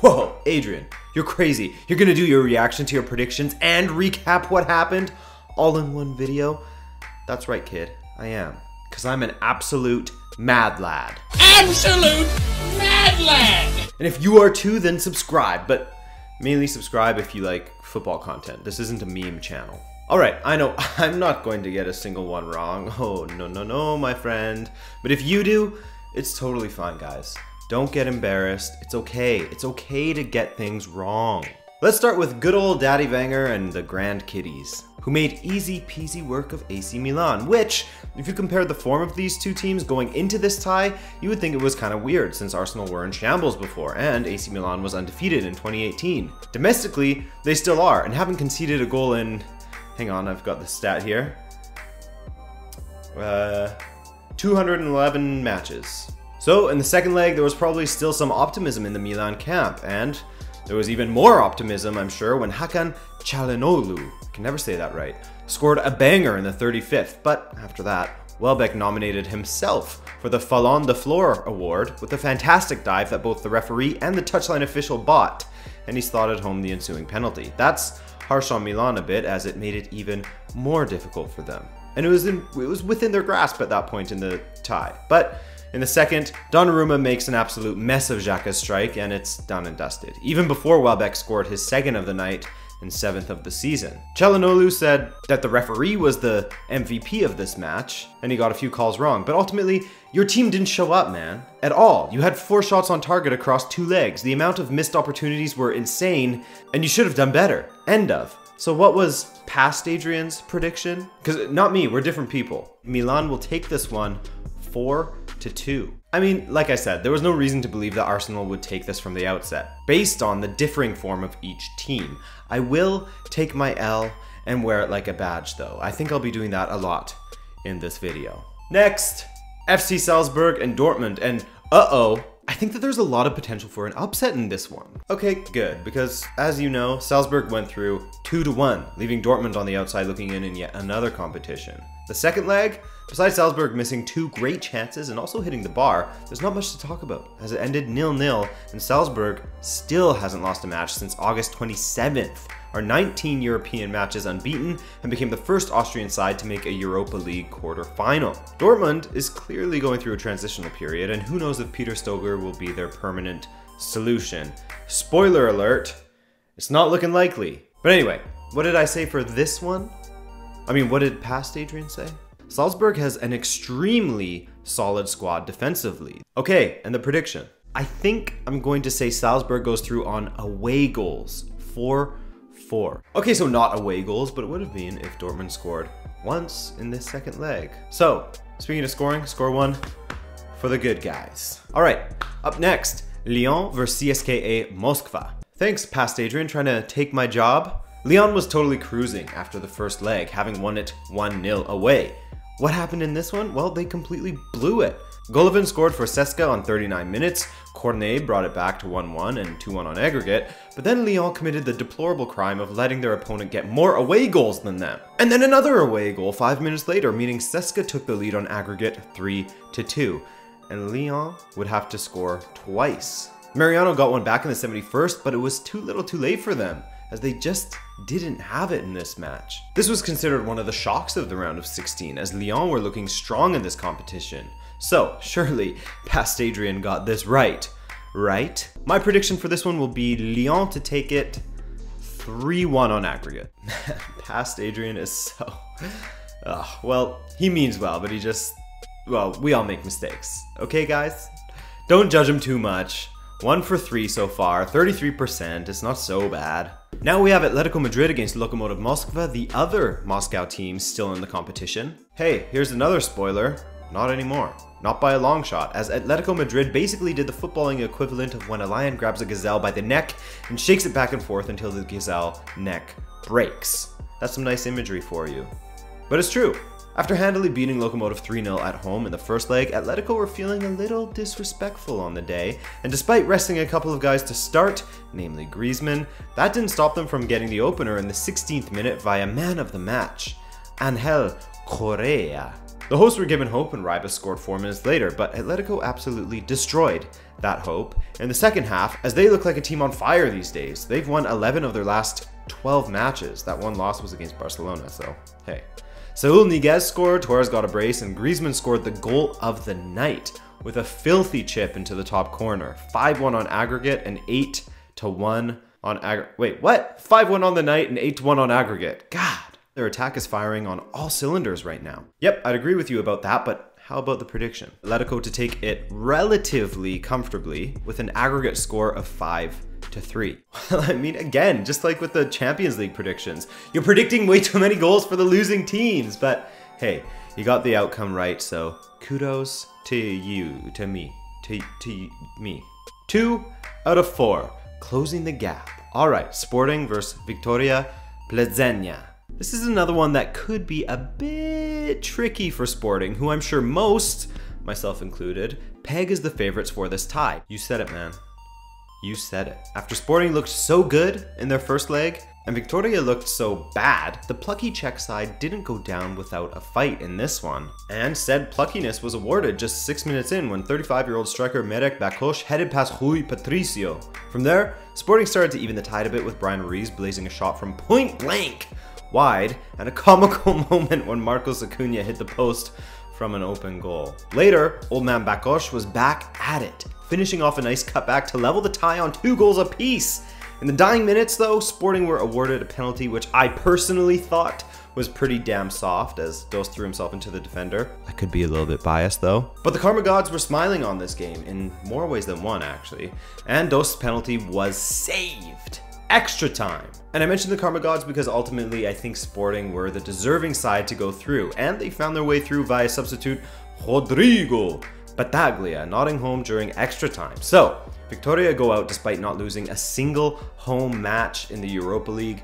Whoa, Adrian, you're crazy. You're gonna do your reaction to your predictions and recap what happened all in one video? That's right, kid, I am. Because I'm an absolute mad lad. Absolute mad lad! And if you are too, then subscribe, but mainly subscribe if you like football content. This isn't a meme channel. Alright, I know I'm not going to get a single one wrong. Oh, no, my friend. But if you do, it's totally fine, guys. Don't get embarrassed. It's okay. It's okay to get things wrong. Let's start with good old Daddy Wenger and the Grand Kiddies, who made easy peasy work of AC Milan, which, if you compare the form of these two teams going into this tie, you would think it was kind of weird since Arsenal were in shambles before and AC Milan was undefeated in 2018. Domestically, they still are and haven't conceded a goal in, hang on, I've got the stat here, 211 matches. So in the second leg, there was probably still some optimism in the Milan camp, and there was even more optimism, I'm sure, when Hakan Çalhanoğlu, I can never say that right, scored a banger in the 35th, but after that, Welbeck nominated himself for the Ballon d'Or award with a fantastic dive that both the referee and the touchline official bought, and he slotted home the ensuing penalty. That's harsh on Milan a bit, as it made it even more difficult for them. And it was within their grasp at that point in the tie. But in the second, Donnarumma makes an absolute mess of Xhaka's strike, and it's done and dusted, even before Welbeck scored his second of the night and 7th of the season. Çalhanoğlu said that the referee was the MVP of this match, and he got a few calls wrong, but ultimately, your team didn't show up, man. At all. You had 4 shots on target across 2 legs. The amount of missed opportunities were insane, and you should have done better. End of. So what was past Adrian's prediction? Because not me, we're different people. Milan will take this one 4-2. I mean, like I said, there was no reason to believe that Arsenal would take this from the outset, based on the differing form of each team. I will take my L and wear it like a badge though. I think I'll be doing that a lot in this video. Next, FC Salzburg and Dortmund, and I think that there's a lot of potential for an upset in this one. Okay, good, because as you know, Salzburg went through 2-1, leaving Dortmund on the outside looking in yet another competition. The second leg, besides Salzburg missing 2 great chances and also hitting the bar, there's not much to talk about, as it ended 0-0, and Salzburg still hasn't lost a match since August 27th, are 19 European matches unbeaten, and became the first Austrian side to make a Europa League quarter-final. Dortmund is clearly going through a transitional period, and who knows if Peter Stoger will be their permanent solution. Spoiler alert, it's not looking likely. But anyway, what did I say for this one? I mean, what did past Adrian say? Salzburg has an extremely solid squad defensively. Okay, and the prediction. I think I'm going to say Salzburg goes through on away goals, 4-4. Okay, so not away goals, but it would have been if Dortmund scored once in this second leg. So, speaking of scoring, score 1 for the good guys. All right, up next, Lyon versus CSKA Moskva. Thanks, past Adrian, trying to take my job. Lyon was totally cruising after the first leg, having won it 1-0 away. What happened in this one? Well, they completely blew it. Golovin scored for Cesca on 39 minutes, Cornet brought it back to 1-1 and 2-1 on aggregate, but then Lyon committed the deplorable crime of letting their opponent get more away goals than them. And then another away goal 5 minutes later, meaning Cesca took the lead on aggregate 3-2, and Lyon would have to score twice. Mariano got one back in the 71st, but it was too little too late for them, as they just didn't have it in this match. This was considered one of the shocks of the round of 16, as Lyon were looking strong in this competition. So, surely, past Adrian got this right? My prediction for this one will be Lyon to take it 3-1 on aggregate. Past Adrian is so... well, he means well, but he just... Well, we all make mistakes. Okay, guys? Don't judge him too much. 1 for 3 so far, 33%, it's not so bad. Now we have Atletico Madrid against Lokomotiv Moskva, the other Moscow team still in the competition. Hey, here's another spoiler. Not anymore. Not by a long shot, as Atletico Madrid basically did the footballing equivalent of when a lion grabs a gazelle by the neck and shakes it back and forth until the gazelle neck breaks. That's some nice imagery for you. But it's true. After handily beating Lokomotiv 3-0 at home in the first leg, Atletico were feeling a little disrespectful on the day, and despite resting a couple of guys to start, namely Griezmann, that didn't stop them from getting the opener in the 16th minute via man of the match, Angel Correa. The hosts were given hope and Ribas scored 4 minutes later, but Atletico absolutely destroyed that hope in the second half, as they look like a team on fire these days. They've won 11 of their last 12 matches. That one loss was against Barcelona, so hey. Saúl Ñíguez scored, Torres got a brace, and Griezmann scored the goal of the night with a filthy chip into the top corner. 5-1 on aggregate and 8-1 on aggregate. Wait, what? 5-1 on the night and 8-1 on aggregate. God. Their attack is firing on all cylinders right now. Yep, I'd agree with you about that, but how about the prediction? Atletico to take it relatively comfortably with an aggregate score of 5-3. Well, I mean, again, just like with the Champions League predictions, you're predicting way too many goals for the losing teams, but hey, you got the outcome right, so kudos to you, to me. 2 out of 4, closing the gap. All right, Sporting versus Victoria Plzeňa. This is another one that could be a bit tricky for Sporting, who I'm sure most, myself included, peg as the favorites for this tie. You said it, man. You said it. After Sporting looked so good in their first leg, and Victoria looked so bad, the plucky Czech side didn't go down without a fight in this one. And said pluckiness was awarded just 6 minutes in when 35-year-old striker Marek Bakos headed past Rui Patricio. From there, Sporting started to even the tide a bit with Brian Ruiz blazing a shot from point blank wide, and a comical moment when Marcos Acuna hit the post from an open goal. Later, old man Bakos was back at it, finishing off a nice cutback to level the tie on 2 goals apiece. In the dying minutes though, Sporting were awarded a penalty which I personally thought was pretty damn soft, as Dos threw himself into the defender. I could be a little bit biased though. But the Karma Gods were smiling on this game, in more ways than one actually, and Dos' penalty was saved. Extra time. And I mentioned the Karma Gods because ultimately I think Sporting were the deserving side to go through, and they found their way through via substitute Rodrigo Battaglia, nodding home during extra time. So, Victoria go out despite not losing a single home match in the Europa League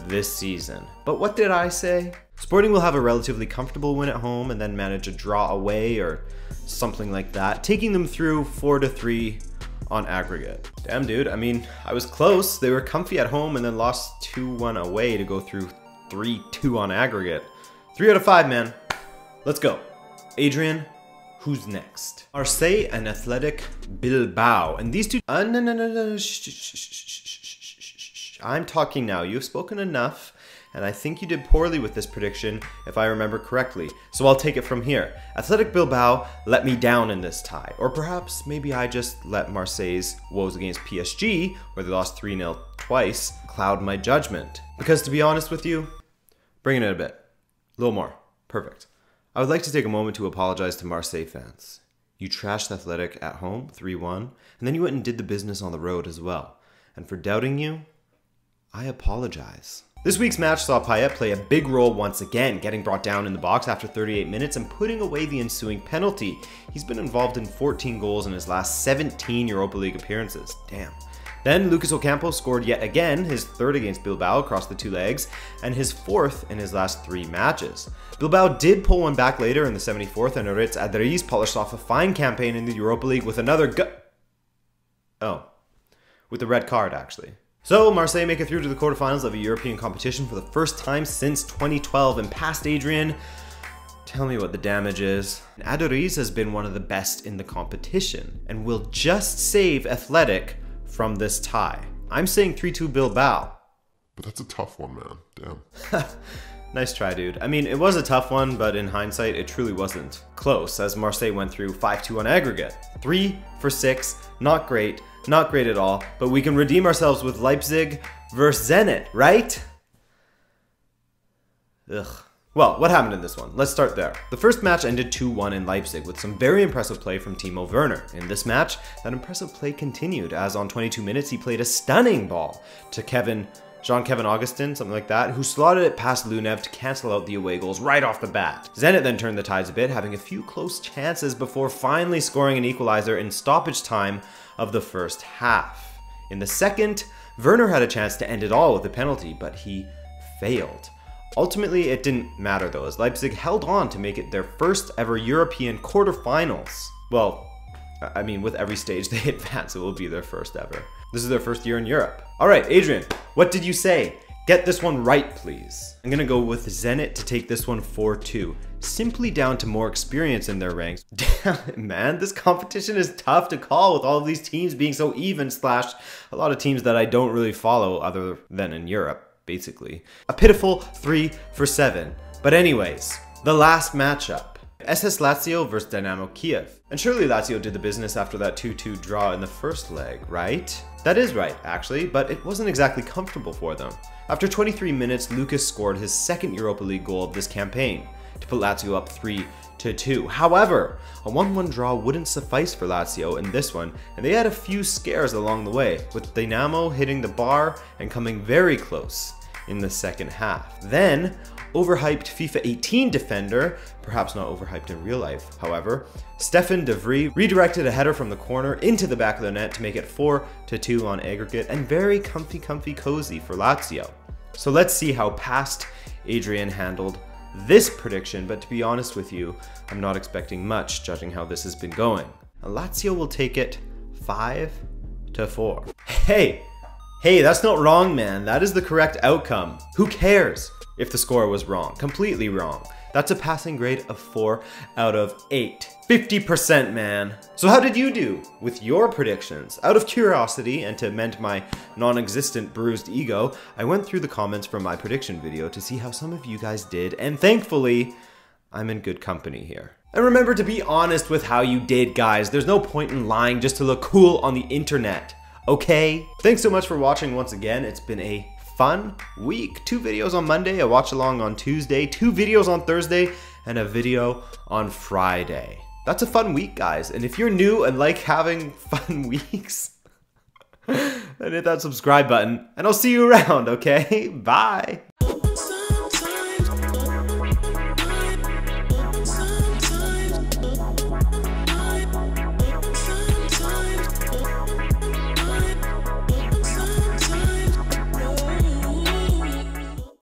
this season. But what did I say? Sporting will have a relatively comfortable win at home and then manage a draw away or something like that, taking them through 4-3 on aggregate. Damn, dude, I mean, I was close. They were comfy at home and then lost 2-1 away to go through 3-2 on aggregate. 3 out of 5, man. Let's go. Adrian, who's next? Marseille and Athletic Bilbao. And these two... No. Shh. I'm talking now. You've spoken enough. And I think you did poorly with this prediction, if I remember correctly. So I'll take it from here. Athletic Bilbao let me down in this tie. Or perhaps maybe I just let Marseille's woes against PSG, where they lost 3-0 twice, cloud my judgment. Because to be honest with you, bring it a bit. A little more. Perfect. I would like to take a moment to apologize to Marseille fans. You trashed Athletic at home, 3-1, and then you went and did the business on the road as well. And for doubting you, I apologize. This week's match saw Payet play a big role once again, getting brought down in the box after 38 minutes and putting away the ensuing penalty. He's been involved in 14 goals in his last 17 Europa League appearances. Damn. Then Lucas Ocampo scored yet again, his 3rd against Bilbao across the 2 legs, and his 4th in his last 3 matches. Bilbao did pull one back later in the 74th, and Aritz Adriz polished off a fine campaign in the Europa League with another with the red card actually. So, Marseille make it through to the quarterfinals of a European competition for the first time since 2012, and past Adrian, tell me what the damage is. Aduriz has been one of the best in the competition, and will just save Athletic from this tie. I'm saying 3-2 Bilbao. But that's a tough one, man. Damn. Nice try, dude. I mean, it was a tough one, but in hindsight, it truly wasn't close, as Marseille went through 5-2 on aggregate. 3 for 6, not great. Not great at all, but we can redeem ourselves with Leipzig versus Zenit, right? Ugh. Well, what happened in this one? Let's start there. The first match ended 2-1 in Leipzig with some very impressive play from Timo Werner. In this match, that impressive play continued, as on 22 minutes he played a stunning ball to Jean-Kevin Augustin, something like that, who slotted it past Lunev to cancel out the away goals right off the bat. Zenit then turned the tides a bit, having a few close chances before finally scoring an equalizer in stoppage time of the first half. In the second, Werner had a chance to end it all with a penalty, but he failed. Ultimately, it didn't matter though, as Leipzig held on to make it their first ever European quarterfinals. Well, I mean, with every stage they advance, it will be their first ever. This is their first year in Europe. All right, Adrian, what did you say? Get this one right, please. I'm gonna go with Zenit to take this one 4-2, simply down to more experience in their ranks. Damn it, man, this competition is tough to call with all of these teams being so even / a lot of teams that I don't really follow other than in Europe, basically. A pitiful 3-7. But anyways, the last matchup. SS Lazio versus Dynamo Kiev. And surely Lazio did the business after that 2-2 draw in the first leg, right? That is right, actually, but it wasn't exactly comfortable for them. After 23 minutes, Lucas scored his second Europa League goal of this campaign to put Lazio up 3-2. However, a 1-1 draw wouldn't suffice for Lazio in this one, and they had a few scares along the way, with Dynamo hitting the bar and coming very close in the second half. Then, overhyped FIFA 18 defender, perhaps not overhyped in real life, however, Stefan de Vrij redirected a header from the corner into the back of the net to make it 4-2 on aggregate, and very comfy cozy for Lazio. So let's see how past Adrian handled this prediction, but to be honest with you, I'm not expecting much judging how this has been going. Lazio will take it 5-4. Hey, that's not wrong, man. That is the correct outcome. Who cares if the score was wrong? Completely wrong. That's a passing grade of 4 out of 8. 50%, man. So how did you do with your predictions? Out of curiosity and to mend my non-existent bruised ego, I went through the comments from my prediction video to see how some of you guys did, and thankfully, I'm in good company here. And remember to be honest with how you did, guys. There's no point in lying just to look cool on the internet, okay? Thanks so much for watching once again. It's been a fun week. 2 videos on Monday, a watch along on Tuesday, 2 videos on Thursday, and a video on Friday. That's a fun week, guys. And if you're new and like having fun weeks, then hit that subscribe button, and I'll see you around, okay? Bye.